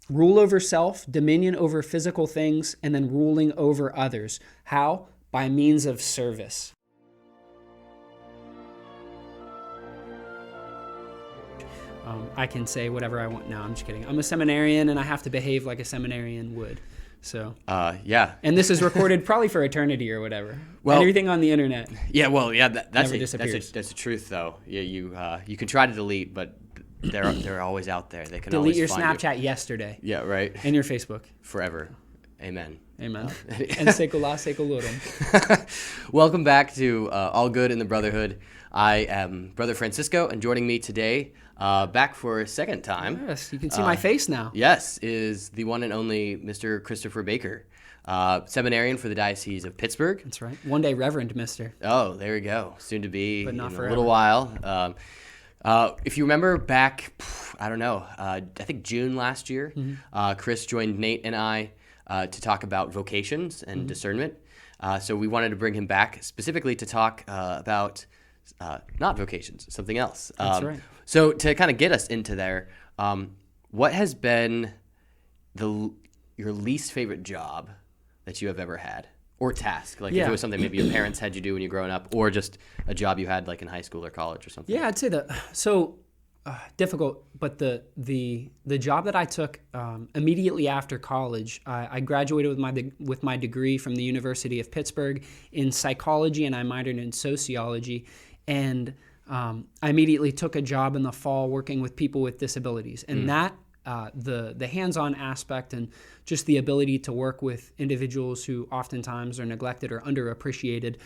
rule over self, dominion over physical things, and then ruling over others. How? By means of service. I can say whatever I want. No, I'm just kidding. I'm a seminarian, and I have to behave like a seminarian would. So. Yeah. And this is recorded probably for eternity or whatever. Well, everything on the internet. Yeah. Well, yeah. That's disappears. the truth, though. Yeah. You can try to delete, but they're always out there. They can delete always your find Snapchat yesterday. Yeah. Right. And your Facebook. Forever. Amen. Amen. And secula seculorum. Welcome back to All Good in the Brotherhood. I am Brother Francisco, and joining me today, back for a second time. Yes, you can see my face now. Yes, is the one and only Mr. Christopher Baker, seminarian for the Diocese of Pittsburgh. That's right. One day, Reverend Mister. Oh, there we go. Soon to be but not in forever. A little while. If you remember back, I don't know, I think June last year, Chris joined Nate and I to talk about vocations and discernment. So we wanted to bring him back specifically to talk about not vocations, something else. That's right. So to kind of get us into there, what has been your least favorite job that you have ever had, or task? Like if it was something maybe your parents had you do when you were growing up, or just a job you had like in high school or college or something. Yeah, I'd say that. So difficult, but the job that I took immediately after college, I graduated with my degree from the University of Pittsburgh in psychology, and I minored in sociology. And I immediately took a job in the fall working with people with disabilities. And that, the hands-on aspect and just the ability to work with individuals who oftentimes are neglected or underappreciated,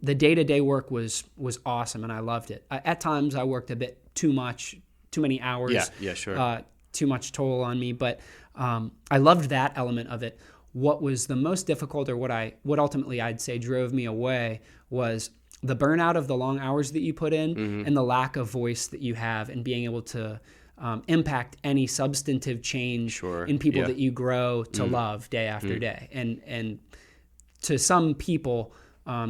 the day-to-day work was awesome, and I loved it. At times, I worked a bit too many hours. Yeah, sure. Too much toll on me, but I loved that element of it. What was the most difficult, or what ultimately I'd say drove me away, was the burnout of the long hours that you put in and the lack of voice that you have, and being able to impact any substantive change in people that you grow to love day after day. And to some people,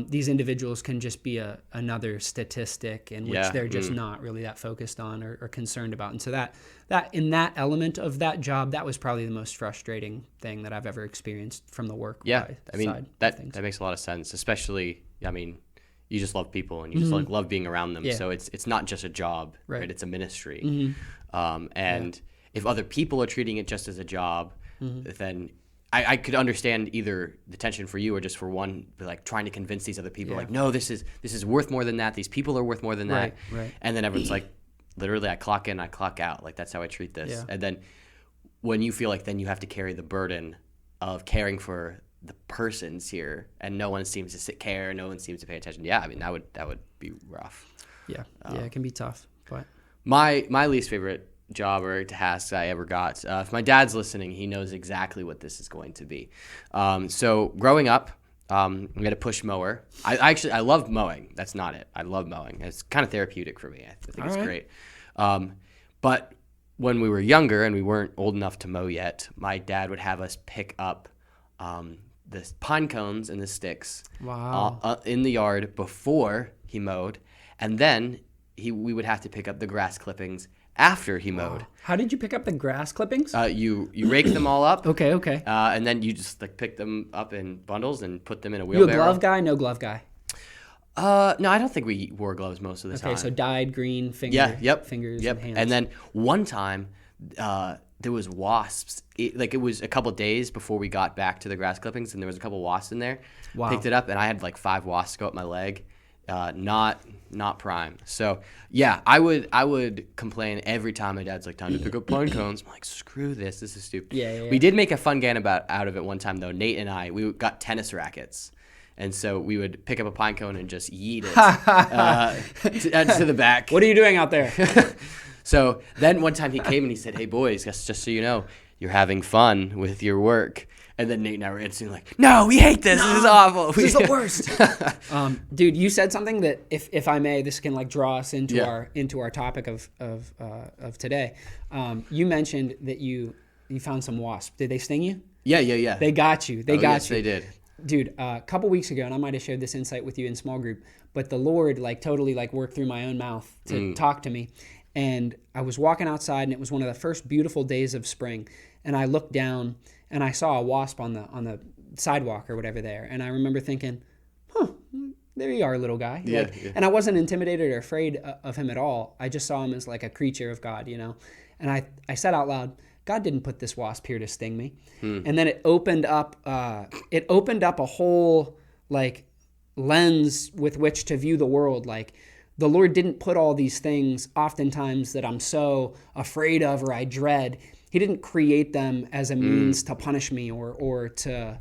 these individuals can just be another statistic in which they're just not really that focused on or concerned about. And so that in that element of that job, that was probably the most frustrating thing that I've ever experienced from the work side. That makes a lot of sense, especially, you just love people, and you just love being around them. Yeah. So it's not just a job, right? It's a ministry. And if other people are treating it just as a job, then I could understand either the tension for you, or just for one, like trying to convince these other people, like, no, this is worth more than that. These people are worth more than that. Right. And then everyone's like, literally, I clock in, I clock out. Like, that's how I treat this. Yeah. And then when you feel like then you have to carry the burden of caring for the persons here, and no one seems to care, no one seems to pay attention. Yeah, that would be rough. Yeah, it can be tough. But my least favorite job or task I ever got, if my dad's listening, he knows exactly what this is going to be. So growing up, we had a push mower. I love mowing. That's not it. I love mowing. It's kind of therapeutic for me. I think it's great. But when we were younger and we weren't old enough to mow yet, my dad would have us pick up the pine cones and the sticks in the yard before he mowed, and then we would have to pick up the grass clippings after he mowed. How did you pick up the grass clippings? You rake them all up. Okay. And then you just pick them up in bundles and put them in a wheelbarrow. You a glove guy? No glove guy? No, I don't think we wore gloves most of the time. Okay, so dyed green fingers and hands. And then one time, there was wasps. It was a couple days before we got back to the grass clippings, and there was a couple wasps in there. Wow. Picked it up, and I had 5 wasps go up my leg. Not prime. So yeah, I would complain every time my dad's like, time to pick up pine cones. I'm like, screw this is stupid. Yeah. We did make a fun game out of it one time though. Nate and I, we got tennis rackets. And so we would pick up a pine cone and just yeet it to the back. What are you doing out there? So then one time he came and he said, hey boys, just so you know, you're having fun with your work. And then Nate and I were instantly like, no, we hate this. This is awful. This is the worst. Dude, you said something that, if I may, this can draw us into our topic of today. You mentioned that you found some wasps. Did they sting you? Yeah. They got you. Yes, they did. Dude, a couple weeks ago, and I might have shared this insight with you in small group, but the Lord totally worked through my own mouth to talk to me. And I was walking outside, and it was one of the first beautiful days of spring. and I looked down and I saw a wasp on the sidewalk or whatever there. And I remember thinking, there you are, little guy. Yeah, like, yeah. And I wasn't intimidated or afraid of him at all. I just saw him as like a creature of God, And I said out loud, God didn't put this wasp here to sting me. And then it opened up a whole like lens with which to view the world. Like, the Lord didn't put all these things oftentimes that I'm so afraid of or I dread. He didn't create them as a means to punish me or to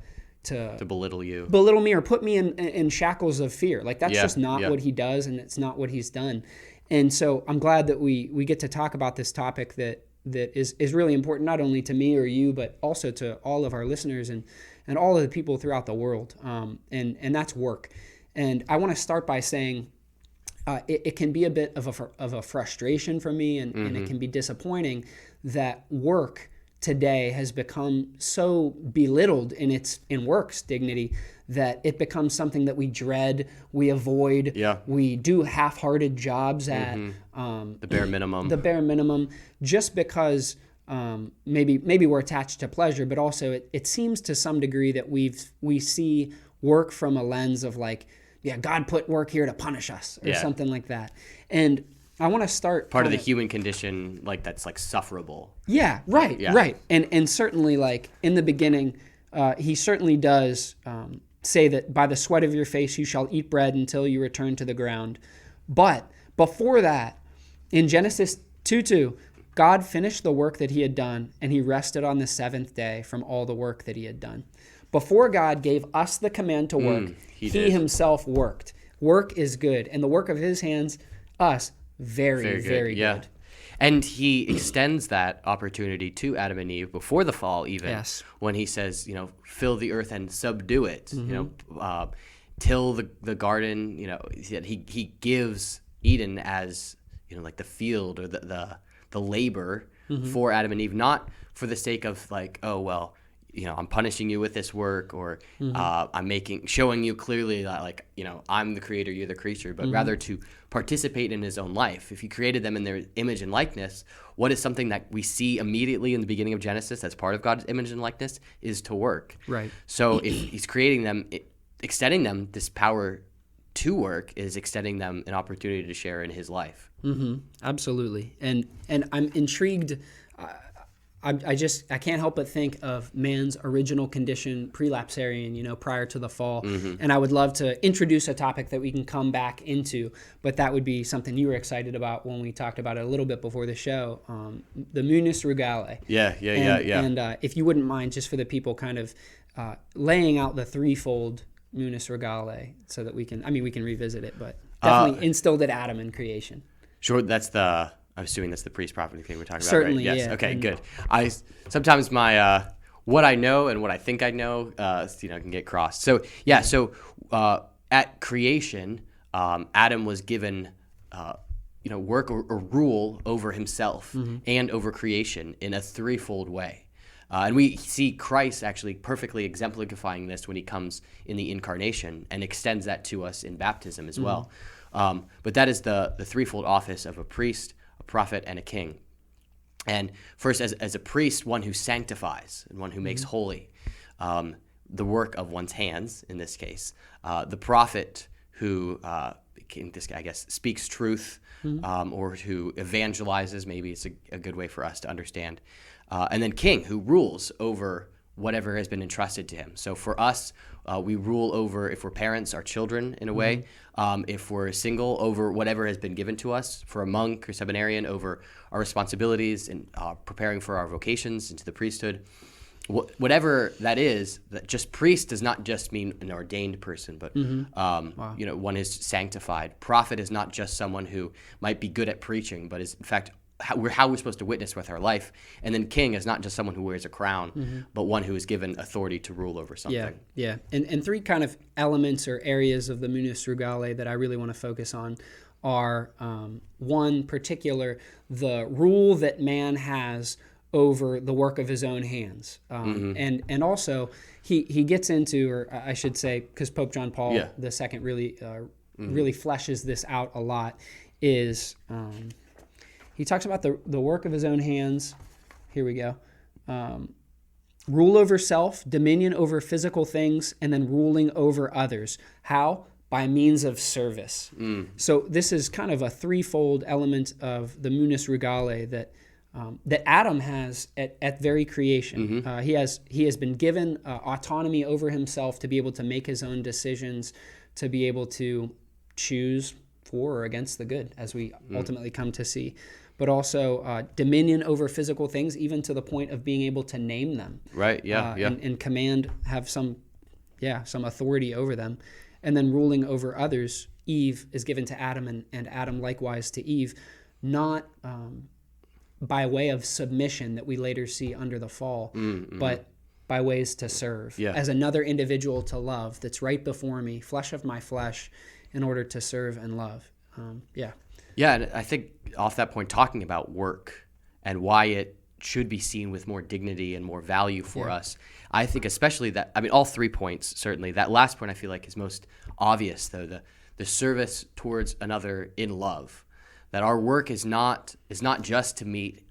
belittle you. Belittle me or put me in shackles of fear. Like, that's just not yeah. what he does, and it's not what he's done. And so I'm glad that we get to talk about this topic that is really important, not only to me or you, but also to all of our listeners and all of the people throughout the world. And that's work. And I want to start by saying it can be a bit of a frustration for me, and it can be disappointing that work today has become so belittled in work's dignity that it becomes something that we dread, we avoid, we do half-hearted jobs at the bare minimum. The bare minimum, just because maybe we're attached to pleasure, but also it seems to some degree that we see work from a lens of like, God put work here to punish us or something like that. And I want to start part of the human condition, like that's like sufferable. Yeah, right, right. And certainly, like in the beginning, he certainly does say that by the sweat of your face you shall eat bread until you return to the ground. But before that, in Genesis 2:2, God finished the work that he had done, and he rested on the seventh day from all the work that he had done. Before God gave us the command to work, he himself worked. Work is good, and the work of his hands, us, very, very good. Yeah. And he extends that opportunity to Adam and Eve before the fall, even when he says, fill the earth and subdue it, till the garden, he gives Eden as, like the field or the labor for Adam and Eve, not for the sake of like, oh, well, I'm punishing you with this work, or I'm showing you clearly that, like, I'm the creator, you're the creature, but rather to participate in his own life. If he created them in their image and likeness, what is something that we see immediately in the beginning of Genesis that's part of God's image and likeness is to work. Right. So if he's creating them, extending them this power to work is extending them an opportunity to share in his life. Absolutely. And I'm intrigued. I can't help but think of man's original condition, prelapsarian, prior to the fall. And I would love to introduce a topic that we can come back into, but that would be something you were excited about when we talked about it a little bit before the show, the munus regale. Yeah. And if you wouldn't mind, just for the people, kind of laying out the threefold munus regale so that we can revisit it, but definitely instilled at Adam in creation. Sure, I'm assuming that's the priest property thing we're talking Certainly, about, right? Yes. Yeah. Okay, good. Sometimes my what I know and what I think I know, can get crossed. So at creation, Adam was given, work or rule over himself and over creation in a threefold way. And we see Christ actually perfectly exemplifying this when he comes in the incarnation and extends that to us in baptism as well. But that is the threefold office of a priest, a prophet, and a king. And first, as a priest, one who sanctifies and one who makes holy the work of one's hands, in this case. The prophet who, speaks truth or who evangelizes, maybe it's a good way for us to understand. And then king, who rules over whatever has been entrusted to him. So for us, we rule over, if we're parents, our children in a way. If we're single, over whatever has been given to us. For a monk or seminarian, over our responsibilities and preparing for our vocations into the priesthood. Whatever that is, that just priest does not just mean an ordained person, but one is sanctified. Prophet is not just someone who might be good at preaching, but is in fact how we're supposed to witness with our life. And then king is not just someone who wears a crown, but one who is given authority to rule over something. Yeah. And three kind of elements or areas of the munus regale that I really want to focus on are one particular, the rule that man has over the work of his own hands. And also he gets into, or I should say, because Pope John Paul II really fleshes this out a lot, is he talks about the work of his own hands. Here we go. rule over self, dominion over physical things, and then ruling over others. How? By means of service. So this is kind of a threefold element of the munus regale that Adam has at very creation. He has been given autonomy over himself to be able to make his own decisions, to be able to choose for or against the good, as we ultimately come to see. But also dominion over physical things, even to the point of being able to name them. Right, yeah. And command, have some authority over them. And then ruling over others. Eve is given to Adam, and Adam likewise to Eve, not by way of submission that we later see under the fall, but by ways to serve. As another individual to love that's right before me, flesh of my flesh, in order to serve and love. Yeah, and I think off that point, talking about work and why it should be seen with more dignity and more value for us, I think especially that, I mean, all 3 points, certainly. That last point I feel like is most obvious, though, the service towards another in love. That our work is not just to meet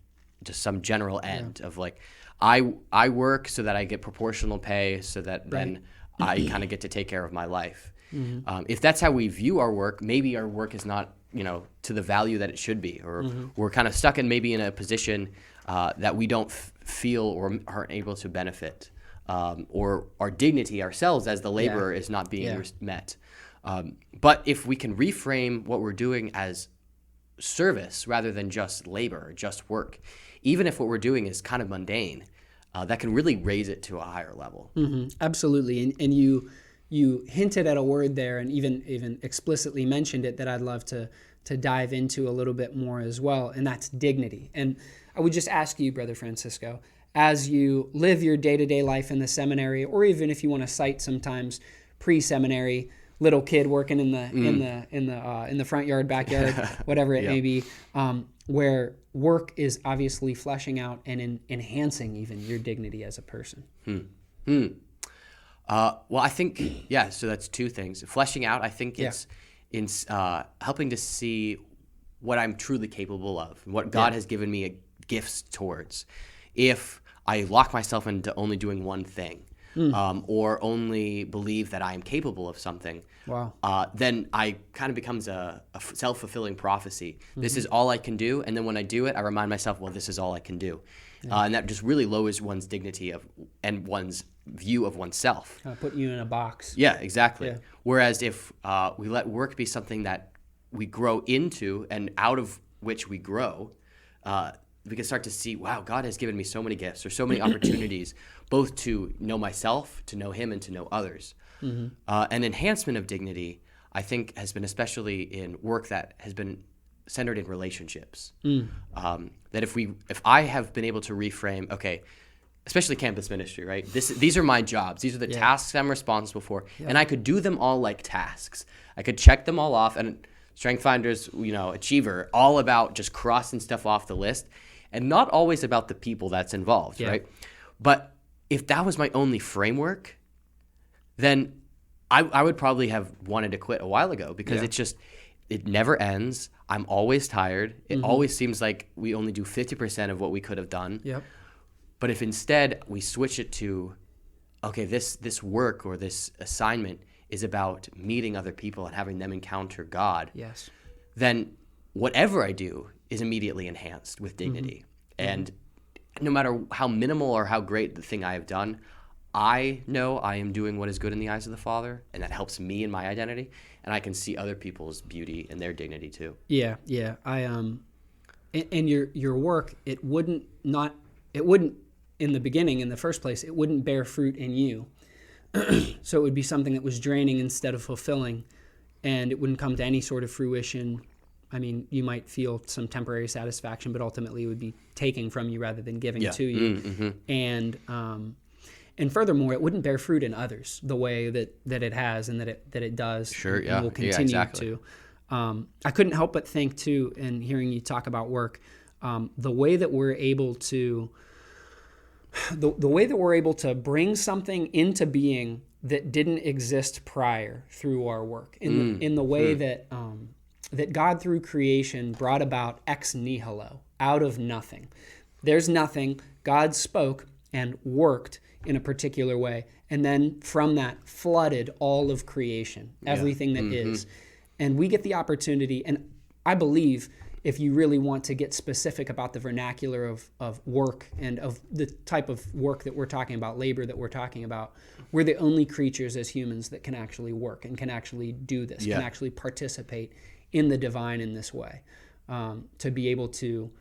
just some general end of like, I work so that I get proportional pay so that then I kind of get to take care of my life. If that's how we view our work, maybe our work is not, to the value that it should be, or we're kind of stuck in maybe in a position that we don't feel or aren't able to benefit, or our dignity ourselves as the laborer is not being met. But if we can reframe what we're doing as service rather than just labor, just work, even if what we're doing is kind of mundane, that can really raise it to a higher level. Absolutely. And you hinted at a word there, and even explicitly mentioned it, that I'd love to dive into a little bit more as well, and that's dignity. And I would just ask you, Brother Francisco, as you live your day-to-day life in the seminary, or even if you want to cite sometimes pre-seminary, little kid working in the front yard, backyard, whatever it may be, where work is obviously fleshing out and enhancing even your dignity as a person. Well, I think, so that's 2 things. Fleshing out, I think it's in helping to see what I'm truly capable of, what God has given me gifts towards. If I lock myself into only doing one thing, or only believe that I am capable of something, then I kind of becomes a self-fulfilling prophecy. This is all I can do, and then when I do it, I remind myself, well, this is all I can do. And that just really lowers one's dignity and one's view of oneself. Putting you in a box. Yeah, exactly. Yeah. Whereas if we let work be something that we grow into and out of which we grow, we can start to see, wow, God has given me so many gifts or so many opportunities, both to know myself, to know Him, and to know others. An enhancement of dignity, I think, has been especially in work that has been centered in relationships. That if I have been able to reframe, okay, especially campus ministry, right? These are my jobs. These are the tasks I'm responsible for, and I could do them all like tasks. I could check them all off, and Strength Finders, Achiever, all about just crossing stuff off the list, and not always about the people that's involved, right? But if that was my only framework, then I would probably have wanted to quit a while ago, because it never ends. I'm always tired. It always seems like we only do 50% of what we could have done. But if instead we switch it to, okay, this work or this assignment is about meeting other people and having them encounter God, then whatever I do is immediately enhanced with dignity. And no matter how minimal or how great the thing I have done, I know I am doing what is good in the eyes of the Father, and that helps me in my identity, and I can see other people's beauty and their dignity too. Yeah. I and your work, it wouldn't in the beginning, in the first place, it wouldn't bear fruit in you. So it would be something that was draining instead of fulfilling, and it wouldn't come to any sort of fruition. I mean, you might feel some temporary satisfaction, but ultimately it would be taking from you rather than giving to you. And furthermore, it wouldn't bear fruit in others the way that it has and that it does. And will continue to. I couldn't help but think too, in hearing you talk about work, the way that we're able to bring something into being that didn't exist prior through our work, in the way that God through creation brought about ex nihilo, out of nothing. There's nothing. God spoke and worked in a particular way, and then from that flooded all of creation, everything that is. And we get the opportunity, and I believe if you really want to get specific about the vernacular of work and of the type of work that we're talking about, labor that we're talking about, we're the only creatures as humans that can actually work and can actually do this, can actually participate in the divine in this way. To be able to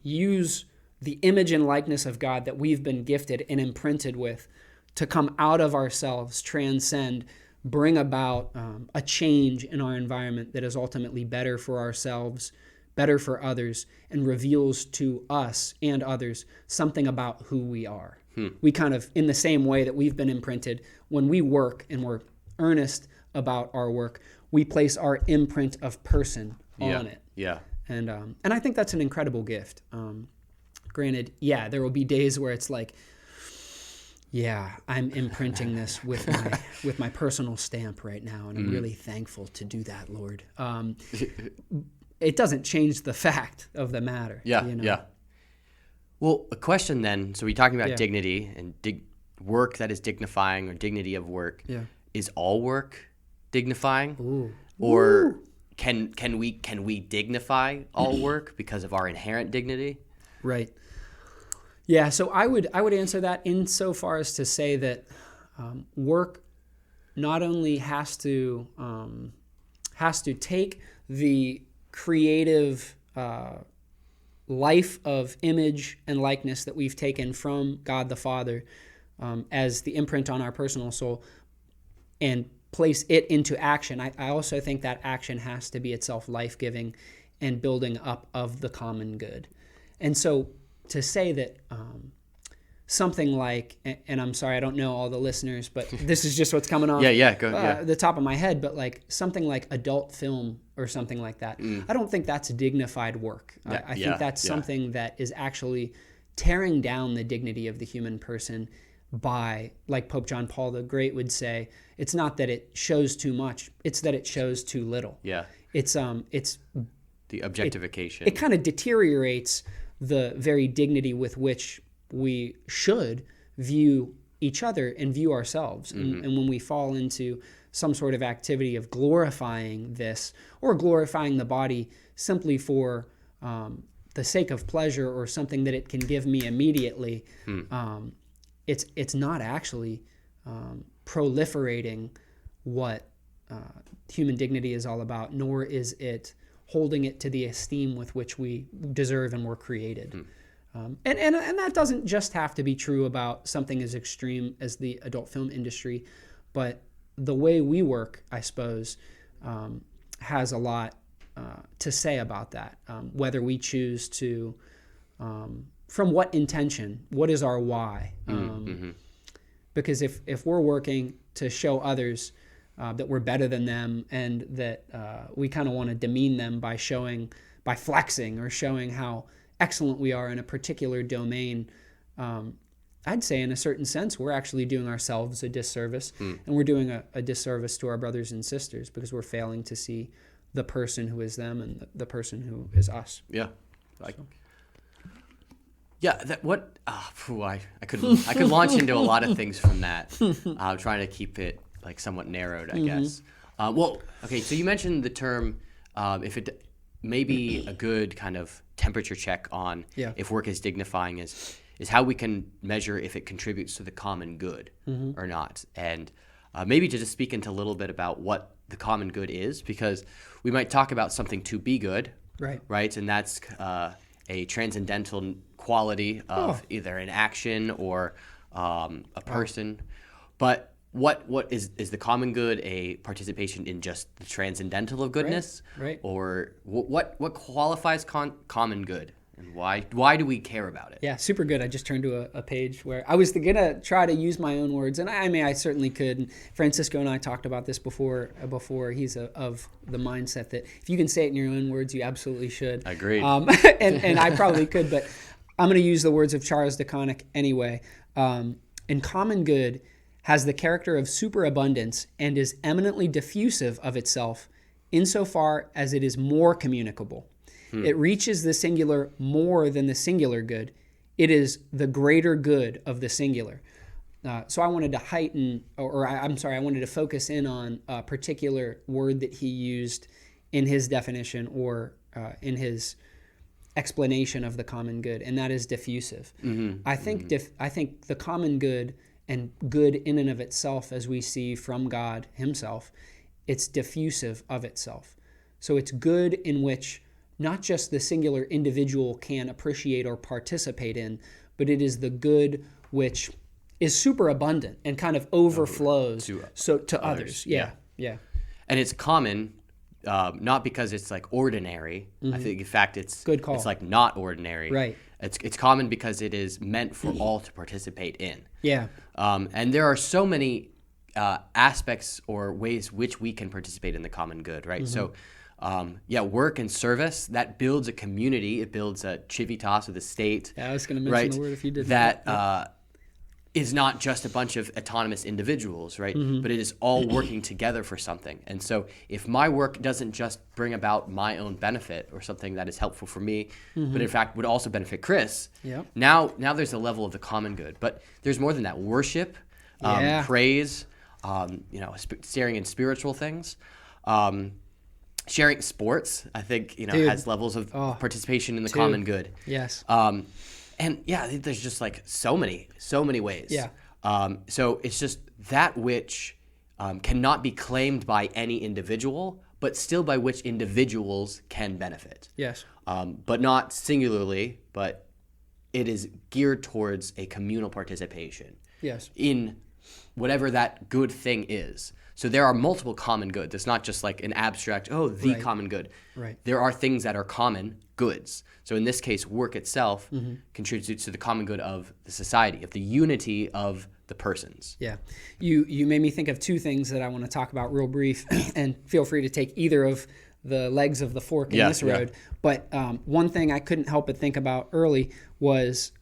use the image and likeness of God that we've been gifted and imprinted with to come out of ourselves, transcend, bring about a change in our environment that is ultimately better for ourselves, better for others, and reveals to us and others something about who we are. We kind of, in the same way that we've been imprinted, when we work and we're earnest about our work, we place our imprint of person on it. Yeah. And I think that's an incredible gift. Granted, there will be days where it's like, I'm imprinting this with my personal stamp right now, and I'm really thankful to do that, Lord. It doesn't change the fact of the matter. Yeah. Well, a question then. So we're talking about dignity and work that is dignifying, or dignity of work. Yeah. Is all work dignifying? Ooh. Or can we dignify all work because of our inherent dignity? Right. Yeah, so I would answer that insofar as to say that work not only has to take the creative life of image and likeness that we've taken from God the Father as the imprint on our personal soul and place it into action. I also think that action has to be itself life-giving and building up of the common good. And so to say that something like, and I'm sorry, I don't know all the listeners, but this is just what's coming off the top of my head, but like something like adult film or something like that, I don't think that's dignified work. I think that's something that is actually tearing down the dignity of the human person by, like Pope John Paul the Great would say, it's not that it shows too much, it's that it shows too little. Yeah. It's the objectification. It kind of deteriorates the very dignity with which we should view each other and view ourselves. And when we fall into some sort of activity of glorifying this or glorifying the body simply for the sake of pleasure or something that it can give me immediately, it's not actually proliferating what human dignity is all about, nor is it holding it to the esteem with which we deserve and were created. And that doesn't just have to be true about something as extreme as the adult film industry, but the way we work, I suppose, has a lot to say about that. Whether we choose to, from what intention, what is our why? Because if we're working to show others that we're better than them and that we kind of want to demean them by flexing or showing how excellent we are in a particular domain, I'd say in a certain sense we're actually doing ourselves a disservice, and we're doing a disservice to our brothers and sisters because we're failing to see the person who is them and the person who is us. Yeah. I could launch into a lot of things from that. I'm trying to keep it like somewhat narrowed, I guess. So you mentioned the term, if it maybe a good kind of temperature check on if work is dignifying is how we can measure if it contributes to the common good or not. And maybe to just speak into a little bit about what the common good is, because we might talk about something to be good, right? And that's a transcendental quality of either an action or a person. But what is the common good a participation in just the transcendental of goodness? Right. Or what qualifies common good? And why do we care about it? Yeah, super good. I just turned to a page where I was going to try to use my own words, and I certainly could. And Francisco and I talked about this before. He's of the mindset that if you can say it in your own words, you absolutely should. Agreed. And I probably could, but I'm going to use the words of Charles de Connick anyway. And common good has the character of superabundance and is eminently diffusive of itself insofar as it is more communicable. It reaches the singular more than the singular good. it is the greater good of the singular. So I wanted to I wanted to focus in on a particular word that he used in his definition or in his explanation of the common good, and that is diffusive. I think the common good and good in and of itself, as we see from God himself, it's diffusive of itself. So it's good in which not just the singular individual can appreciate or participate in, but it is the good which is super abundant and kind of overflows to others. Yeah. And it's common, not because it's like ordinary. I think, in fact, it's good call. It's like not ordinary. Right. It's common because it is meant for all to participate in. Yeah. And there are so many aspects or ways which we can participate in the common good, right? So, work and service, that builds a community. It builds a civitas of the state. Yeah, I was going to mention the word if you didn't. That is not just a bunch of autonomous individuals, right? But it is all working together for something. And so if my work doesn't just bring about my own benefit or something that is helpful for me, but in fact would also benefit Chris, now there's a level of the common good. But there's more than that. Worship, praise, sharing in spiritual things, sharing sports, I think, has levels of participation in the common good. Yes. And yeah, I think there's just like so many ways. Yeah. So it's just that which cannot be claimed by any individual, but still by which individuals can benefit. Yes. But not singularly, but it is geared towards a communal participation. Yes. In whatever that good thing is. So there are multiple common goods. It's not just like an abstract, common good. Right. There are things that are common goods. So in this case, work itself contributes to the common good of the society, of the unity of the persons. Yeah. You made me think of two things that I want to talk about real brief, and feel free to take either of the legs of the fork in this road. But one thing I couldn't help but think about early was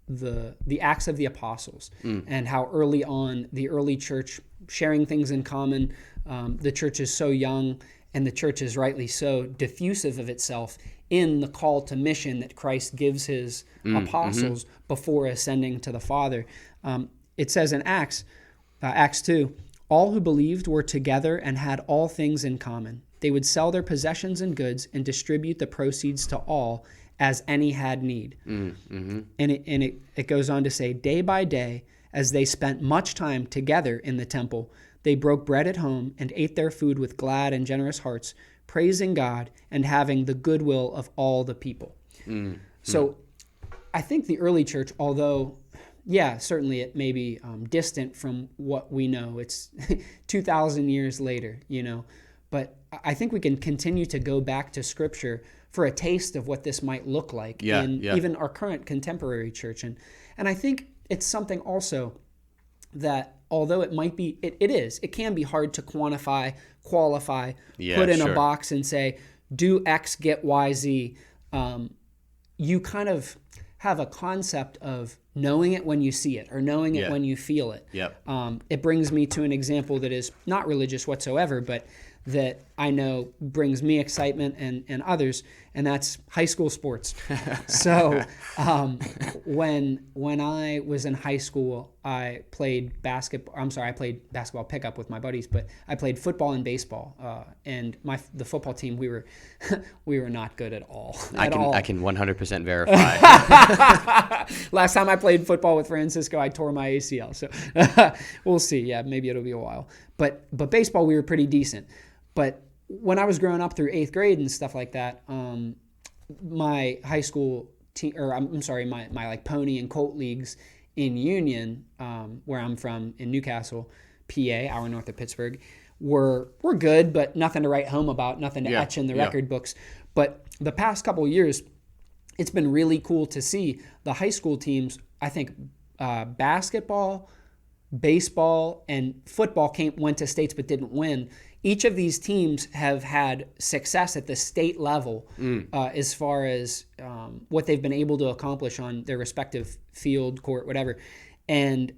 the Acts of the Apostles and how early on the early church sharing things in common. The church is so young, and the church is rightly so diffusive of itself in the call to mission that Christ gives his apostles before ascending to the Father. It says in Acts 2, all who believed were together and had all things in common. They would sell their possessions and goods and distribute the proceeds to all as any had need. And it goes on to say, day by day, as they spent much time together in the temple, they broke bread at home and ate their food with glad and generous hearts, praising God and having the goodwill of all the people. So I think the early church, although, certainly it may be distant from what we know. It's 2,000 years later, But I think we can continue to go back to Scripture for a taste of what this might look like in even our current contemporary church. And I think it's something also that, although it might be, it can be hard to quantify, qualify, put in a box and say, do X, get Y, Z. You kind of have a concept of knowing it when you see it or knowing it when you feel it. It brings me to an example that is not religious whatsoever, but that I know brings me excitement and others, and that's high school sports. So when I was in high school, I played basketball. I played basketball pickup with my buddies, but I played football and baseball. And the football team, we were not good at all. I can 100% verify. Last time I played football with Francisco, I tore my ACL. So we'll see. Yeah, maybe it'll be a while. But baseball, we were pretty decent. But when I was growing up through 8th grade and stuff like that, my high school team, my like pony and colt leagues in Union, where I'm from in Newcastle, PA, hour north of Pittsburgh, were good, but nothing to write home about, nothing to etch in the record books. But the past couple of years, it's been really cool to see the high school teams. I think basketball, baseball, and football went to states but didn't win. Each of these teams have had success at the state level as far as what they've been able to accomplish on their respective field, court, whatever. And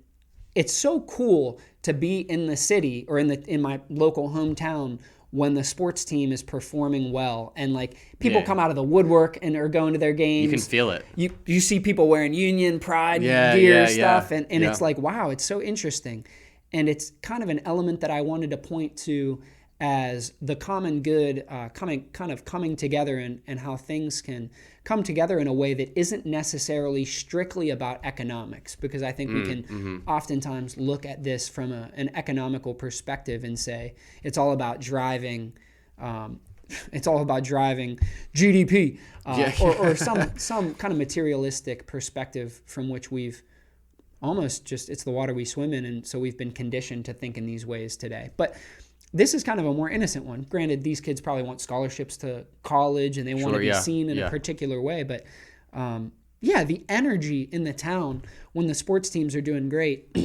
it's so cool to be in the city or in my local hometown when the sports team is performing well and like people come out of the woodwork and are going to their games. You can feel it. You see people wearing Union Pride gear stuff and it's like, wow, it's so interesting. And it's kind of an element that I wanted to point to as the common good coming together and how things can come together in a way that isn't necessarily strictly about economics, because I think we can oftentimes look at this from an economical perspective and say it's all about driving GDP or some kind of materialistic perspective from which we've almost just, it's the water we swim in, and so we've been conditioned to think in these ways today. But this is kind of a more innocent one. Granted, these kids probably want scholarships to college and they want to be seen in a particular way. But the energy in the town when the sports teams are doing great,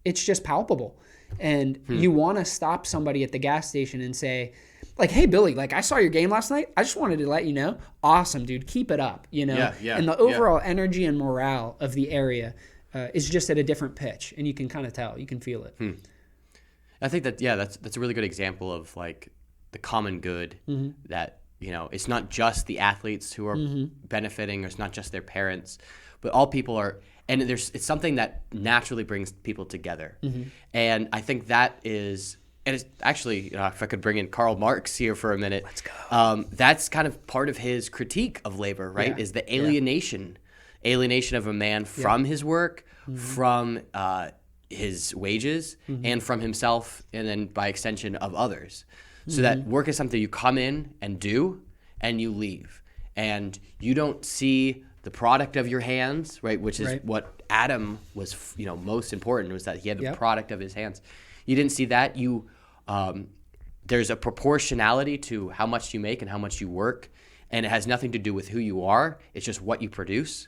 it's just palpable. And you want to stop somebody at the gas station and say, like, hey, Billy, like, I saw your game last night. I just wanted to let you know. Awesome, dude. Keep it up, you know? And the overall energy and morale of the area is just at a different pitch. And you can kind of tell. You can feel it. I think that that's a really good example of like the common good that, you know, it's not just the athletes who are benefiting, or it's not just their parents, but all people are, and it's something that naturally brings people together. And I think that is, and it's actually, you know, if I could bring in Karl Marx here for a minute, let's go. That's kind of part of his critique of labor, right? Is the alienation of a man from his work, from his wages, and from himself, and then by extension of others. So that work is something you come in and do, and you leave. And you don't see the product of your hands, right? Which is what Adam was, you know, most important, was that he had the product of his hands. You didn't see that. There's a proportionality to how much you make and how much you work, and it has nothing to do with who you are. It's just what you produce.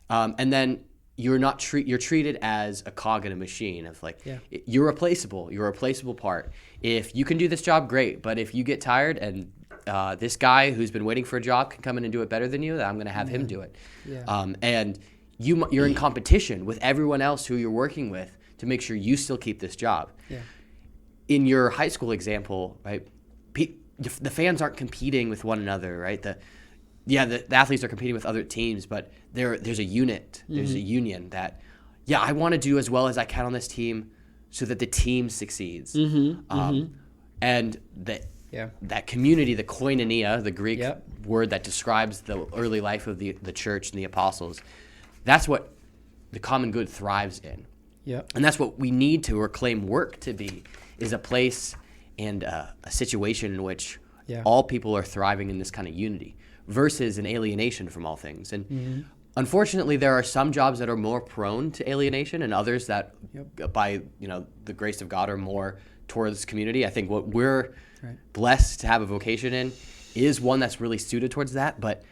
And then you're treated as a cog in a machine of like, you're replaceable. You're a replaceable part. If you can do this job, great. But if you get tired and this guy who's been waiting for a job can come in and do it better than you, then I'm going to have him do it. And you're in competition with everyone else who you're working with to make sure you still keep this job. In your high school example, right, the fans aren't competing with one another, right? The athletes are competing with other teams, but there's a unit, there's a union that, I want to do as well as I can on this team so that the team succeeds. And that community, the koinonia, the Greek word that describes the early life of the church and the apostles, that's what the common good thrives in. And that's what we need to reclaim work to be, is a place and a situation in which all people are thriving in this kind of unity, versus an alienation from all things. And unfortunately, there are some jobs that are more prone to alienation, and others that, by the grace of God, are more towards community. I think what we're blessed to have a vocation in is one that's really suited towards that, but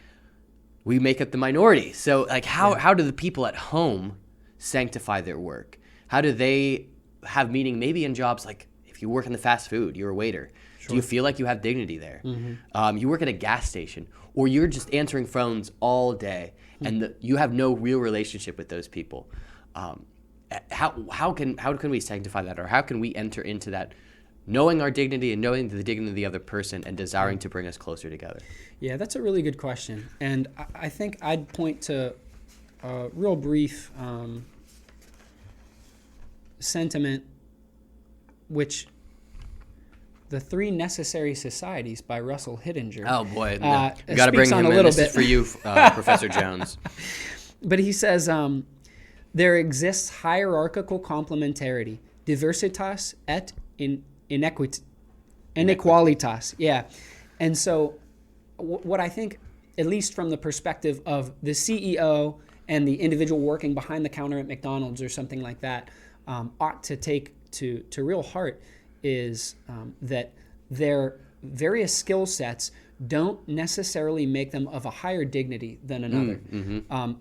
we make up the minority. So like how do the people at home sanctify their work? How do they have meaning maybe in jobs like, if you work in the fast food, you're a waiter. Do you feel like you have dignity there? You work at a gas station, or you're just answering phones all day, and you have no real relationship with those people. How can we sanctify that, or how can we enter into that, knowing our dignity and knowing the dignity of the other person and desiring to bring us closer together? Yeah, that's a really good question, and I think I'd point to a real brief sentiment, which. The Three Necessary Societies by Russell Hittinger. Oh, boy. You got to bring him in. This is for you, Professor Jones. But he says, there exists hierarchical complementarity, diversitas et inequalitas. Yeah. And so what I think, at least from the perspective of the CEO and the individual working behind the counter at McDonald's or something like that, ought to take to real heart is that their various skill sets don't necessarily make them of a higher dignity than another.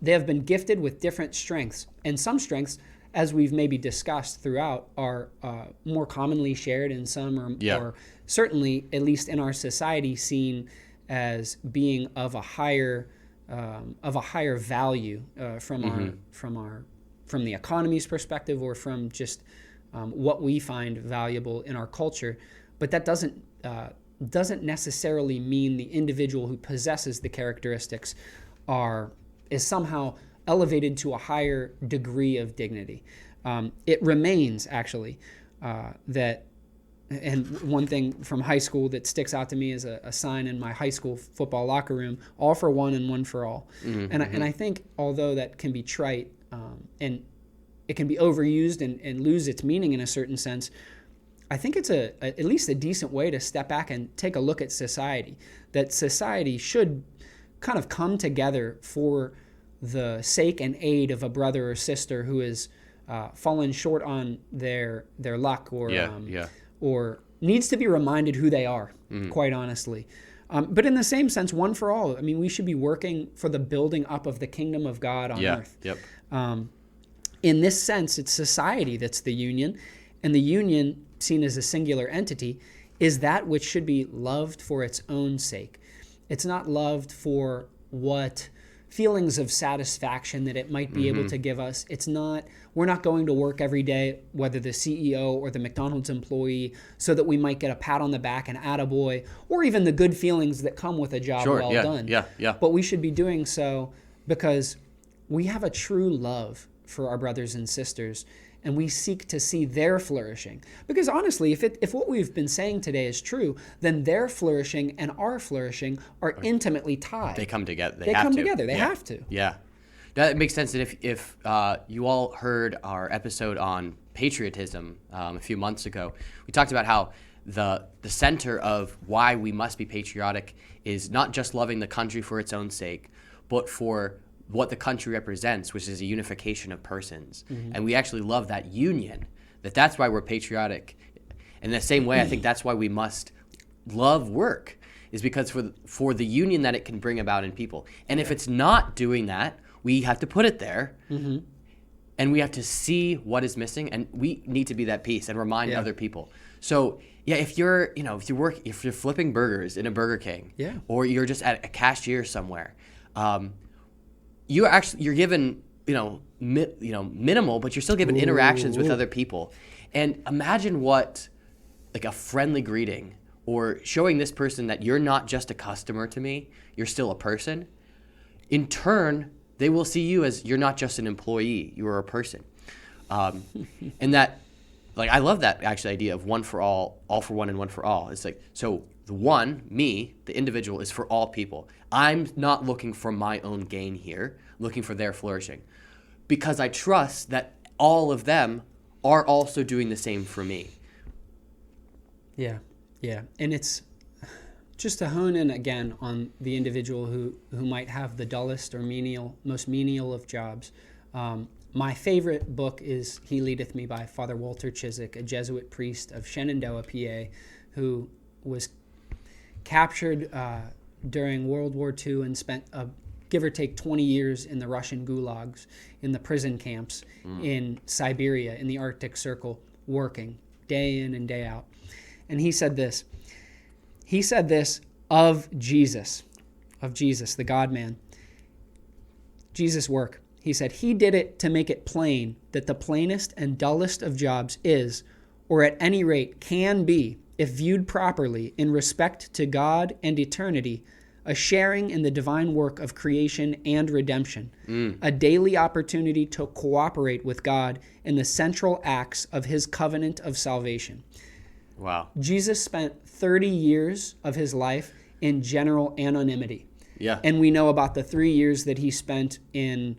They have been gifted with different strengths, and some strengths, as we've maybe discussed throughout, are more commonly shared, and some or certainly, at least in our society, seen as being of a higher value from the economy's perspective, or from just what we find valuable in our culture. But that doesn't doesn't necessarily mean the individual who possesses the characteristics is somehow elevated to a higher degree of dignity. It remains, actually, that, and one thing from high school that sticks out to me is a sign in my high school football locker room: all for one and one for all. And I think, although that can be trite, and it can be overused and lose its meaning in a certain sense, I think it's at least a decent way to step back and take a look at society. That society should kind of come together for the sake and aid of a brother or sister who has fallen short on their luck, or needs to be reminded who they are, quite honestly. But in the same sense, one for all. I mean, we should be working for the building up of the kingdom of God on earth. In this sense, it's society that's the union, and the union, seen as a singular entity, is that which should be loved for its own sake. It's not loved for what feelings of satisfaction that it might be able to give us. We're not going to work every day, whether the CEO or the McDonald's employee, so that we might get a pat on the back and attaboy, or even the good feelings that come with a job done. But we should be doing so because we have a true love for our brothers and sisters, and we seek to see their flourishing. Because honestly, if what we've been saying today is true, then their flourishing and our flourishing are intimately tied. They come together. They come together. They have to. Yeah. That makes sense. And if you all heard our episode on patriotism a few months ago, we talked about how the center of why we must be patriotic is not just loving the country for its own sake, but for what the country represents, which is a unification of persons. And we actually love that union, that's why we're patriotic. In the same way, I think that's why we must love work, is because for the union that it can bring about in people. And if it's not doing that, we have to put it there, and we have to see what is missing, and we need to be that piece and remind other people. So if you're flipping burgers in a Burger King, or you're just at a cashier somewhere, you're given minimal, but you're still given interactions with other people. And imagine what, like, a friendly greeting, or showing this person that you're not just a customer to me, you're still a person. In turn, they will see you as you're not just an employee, you are a person. And that, like, I love that actually idea of one for all for one and one for all. It's like, so the one, me, the individual, is for all people. I'm not looking for my own gain here, looking for their flourishing, because I trust that all of them are also doing the same for me. Yeah. And it's just to hone in again on the individual who might have the dullest or most menial of jobs. My favorite book is He Leadeth Me by Father Walter Chiswick, a Jesuit priest of Shenandoah, PA, who was captured during World War II and spent give or take 20 years in the Russian gulags, in the prison camps in Siberia, in the Arctic Circle, working day in and day out. And he said this. He said this of Jesus, the God-man. Jesus' work. He said, he did it to make it plain that the plainest and dullest of jobs is, or at any rate can be, if viewed properly in respect to God and eternity, a sharing in the divine work of creation and redemption, a daily opportunity to cooperate with God in the central acts of his covenant of salvation. Wow. Jesus spent 30 years of his life in general anonymity. Yeah. And we know about the 3 years that he spent in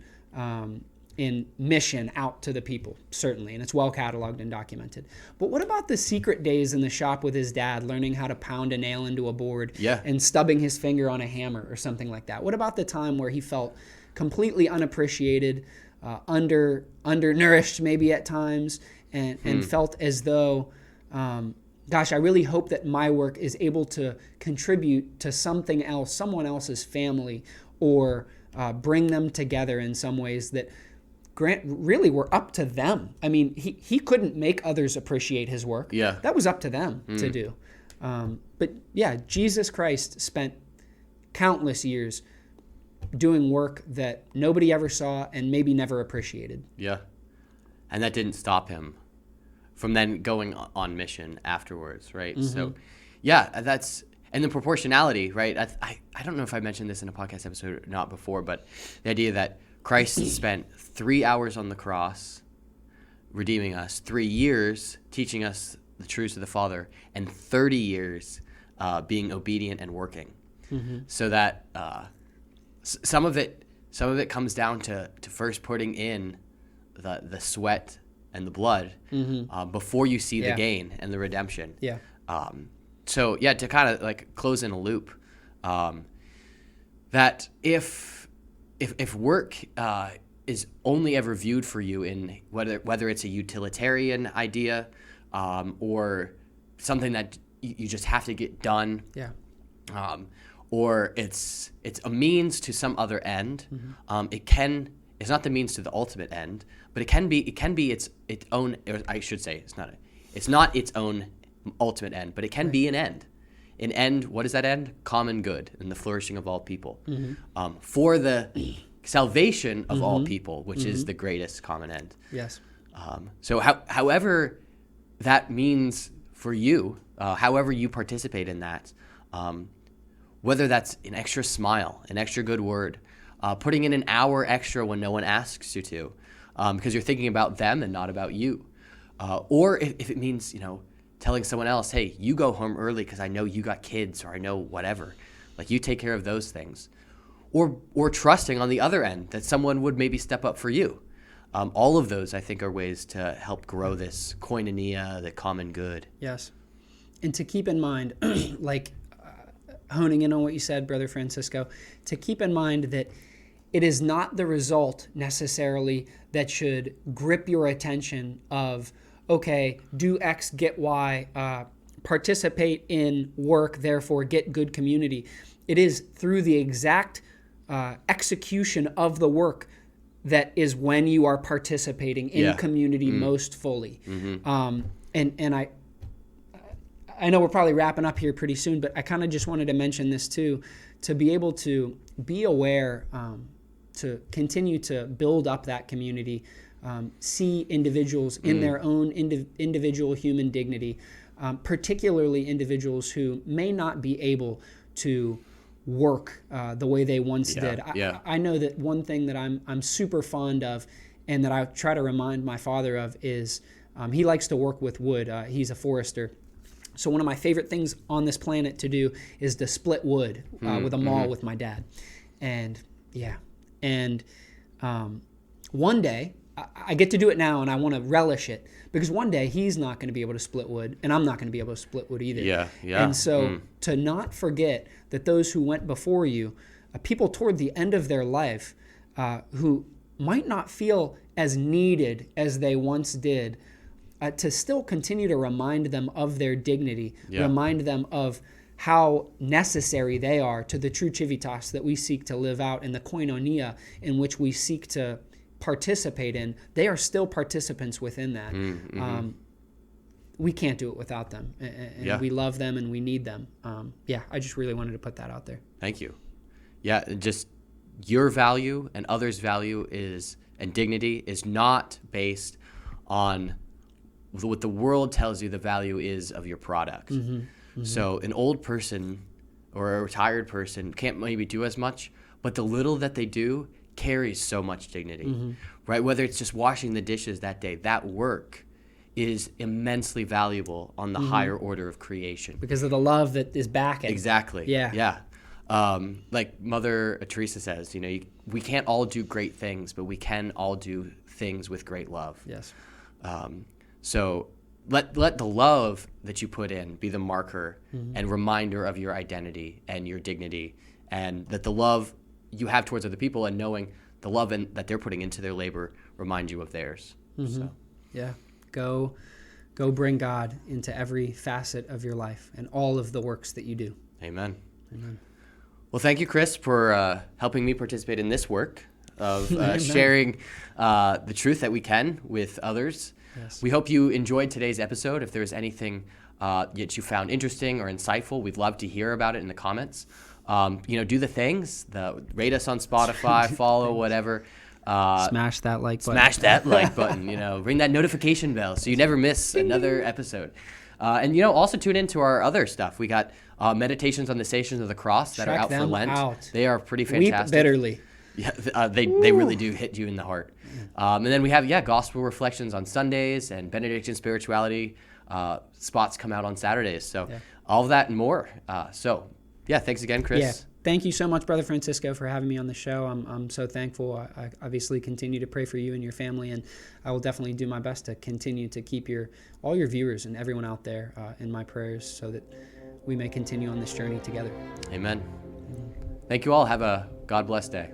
mission out to the people, certainly, and it's well cataloged and documented. But what about the secret days in the shop with his dad, learning how to pound a nail into a board and stubbing his finger on a hammer or something like that? What about the time where he felt completely unappreciated, undernourished maybe at times, and felt as though, gosh, I really hope that my work is able to contribute to something else, someone else's family, or bring them together in some ways that really were up to them. I mean, he couldn't make others appreciate his work. Yeah. That was up to them to do. But yeah, Jesus Christ spent countless years doing work that nobody ever saw and maybe never appreciated. Yeah. And that didn't stop him from then going on mission afterwards, right? So Yeah, and the proportionality, right? I don't know if I mentioned this in a podcast episode or not before, but the idea that Christ spent 3 hours on the cross redeeming us, 3 years teaching us the truths of the Father, and 30 years being obedient and working. Mm-hmm. So that some of it comes down to first putting in the sweat and the blood before you see the gain and the redemption. Yeah. So yeah, to kind of like close in a loop, that if work is only ever viewed for you in whether it's a utilitarian idea or something that you just have to get done, or it's a means to some other end, it's not the means to the ultimate end, but it can be its own. Or I should say it's not its own ultimate end, but it can be an end. An end. What is that end? Common good and the flourishing of all people, for the salvation of all people, which is the greatest common end. Yes. So however that means for you, however you participate in that, whether that's an extra smile, an extra good word, putting in an hour extra when no one asks you to, because you're thinking about them and not about you, or if it means, telling someone else, hey, you go home early because I know you got kids, or I know whatever, like you take care of those things, or trusting on the other end that someone would maybe step up for you. All of those, I think, are ways to help grow this koinonia, the common good. Yes. And to keep in mind, honing in on what you said, Brother Francisco, to keep in mind that it is not the result necessarily that should grip your attention of, okay, do X, get Y, participate in work, therefore get good community. It is through the exact execution of the work that is when you are participating in community most fully. And I know we're probably wrapping up here pretty soon, but I kind of just wanted to mention this too, to be able to be aware, to continue to build up that community, see individuals in their own individual human dignity, particularly individuals who may not be able to work the way they once did. I know that one thing that I'm super fond of and that I try to remind my father of is he likes to work with wood. He's a forester. So one of my favorite things on this planet to do is to split wood with a maul with my dad. And one day, I get to do it now and I want to relish it because one day he's not going to be able to split wood and I'm not going to be able to split wood either. And so to not forget that those who went before you, people toward the end of their life who might not feel as needed as they once did, to still continue to remind them of their dignity, remind them of how necessary they are to the true civitas that we seek to live out and the koinonia in which we seek to participate in. They are still participants within that. We can't do it without them, and we love them and we need them. I just really wanted to put that out there. Thank you. Yeah, just your value and others' value and dignity is not based on what the world tells you the value is of your product. So an old person or a retired person can't maybe do as much, but the little that they do carries so much dignity, right? Whether it's just washing the dishes that day, that work is immensely valuable on the higher order of creation. Because of the love that is backing. Exactly. Yeah. Like Mother Teresa says, we can't all do great things, but we can all do things with great love. Yes. So let the love that you put in be the marker and reminder of your identity and your dignity, and that the love you have towards other people and knowing the love that they're putting into their labor remind you of theirs. So. Yeah. Go bring God into every facet of your life and all of the works that you do. Amen. Well, thank you, Chris, for helping me participate in this work of sharing the truth that we can with others. Yes. We hope you enjoyed today's episode. If there's anything that you found interesting or insightful, we'd love to hear about it in the comments. Do the things, rate us on Spotify, follow, whatever. Smash that like button. Smash that like button, ring that notification bell so you never miss another episode. And also tune into our other stuff. We got meditations on the Stations of the Cross that are Check out for them Lent. out. They are pretty fantastic. Weep bitterly. Yeah, they really do hit you in the heart. And then we have gospel reflections on Sundays and Benediction spirituality spots come out on Saturdays. So all of that and more. Thanks again, Chris. Yeah. Thank you so much, Brother Francisco, for having me on the show. I'm so thankful. I obviously continue to pray for you and your family, and I will definitely do my best to continue to keep all your viewers and everyone out there in my prayers so that we may continue on this journey together. Amen. Thank you all. Have a God bless day.